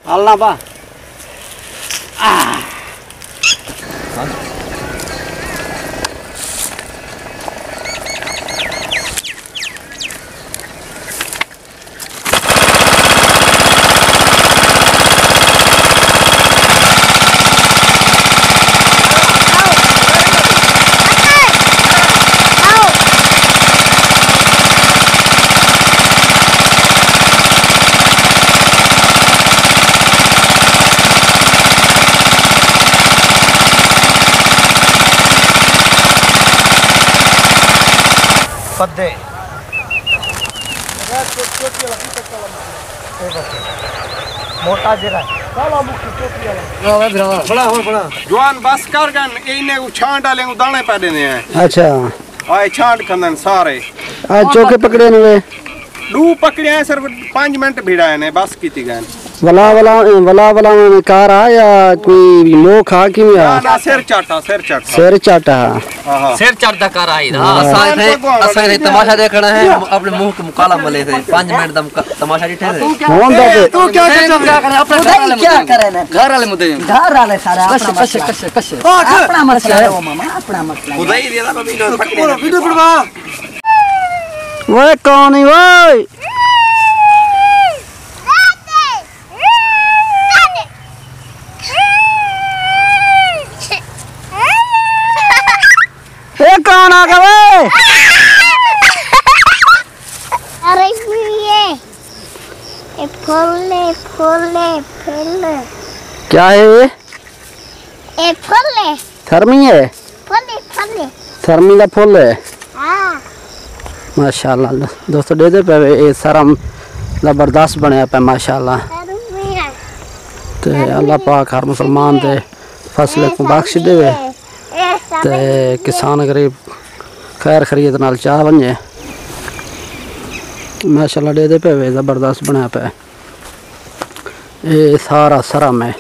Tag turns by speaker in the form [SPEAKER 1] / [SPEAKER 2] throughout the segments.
[SPEAKER 1] अल्लाह बा पद्दे मोटा जरा बड़ा हो बड़ा जवान बस कर गन इने उछांड डाले दाने पा देने हैं। अच्छा आए छांड खंदन सारे आज चौके पकड़े ने दू पकड़े हैं सिर्फ 5 मिनट भिड़ा ने बस कीती गन वला में कार आ या कोई लोग आ कि ना सिर चाटा सिर चाटा कार आई ना असा रे तमाशा देखना है अपने मुंह को मुकाला मले थे 5 मिनट दम तमाशा दिखे थे तू क्या करे ना घर वाले मुद्दे घर वाले सारा अपना मसला है वो मामा अपना मसला खुदाई दे दा वीडियो पड़वा वो कौन है वो कौन आ गए? अरे ये फूले क्या है ये फूले थर्मी है फूले थर्मी का फूल है माशाल्लाह दोस्तों दे दे पे ये सारा जबरदस्त बनया पे माशाल्लाह ते अल्लाह पाक हर मुसलमान दे फसल को बख्श देवे ते किसान गरीब खैर खरीद नाल चाह बने माशाल्लाह दे दे पे जबरदस्त बनया पे ये सारा सरा में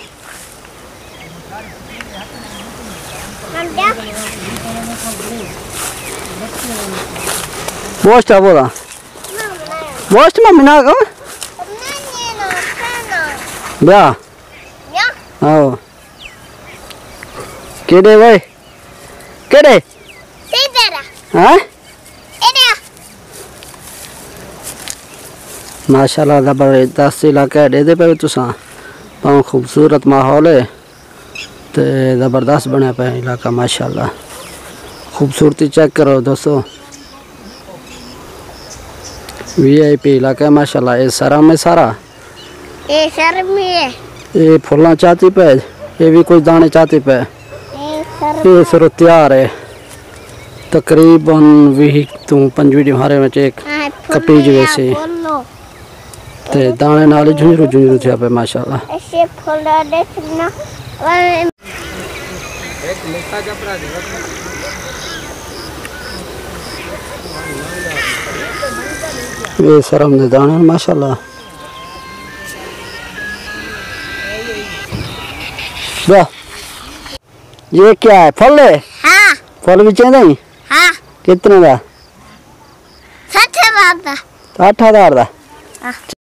[SPEAKER 1] बोस्ट है बोला बोस्ट मम्मी ना को ब्या आओ केडे भाई केडे हाँ माशाल्लाह जबरदस्त इलाका दे दे पे तुसा बहुत खूबसूरत माहौल है तो ज़बरदस्त बना पे इलाका माशाल्लाह खूबसूरती चेक करो दोस्तों वीआईपी इलाका है माशाल्लाह ये सारा में सारा ये सर में है ये फुल्ला चाहती पे ये भी कुछ दाने चाहती पे ये सर तैयार है तकरीबन भी तू 5 वीडियो हमारे में चेक कपीज वैसे ते दाने नाले झुंझरू थे पे माशाल्लाह ऐसे फुल्ला देखना एक लेता जबरा ये सरम ने दाने माशाल्लाह वाह ये क्या है फल है हाँ फल भी चाहिए हाँ कितने का 60,000 का 8,000 का।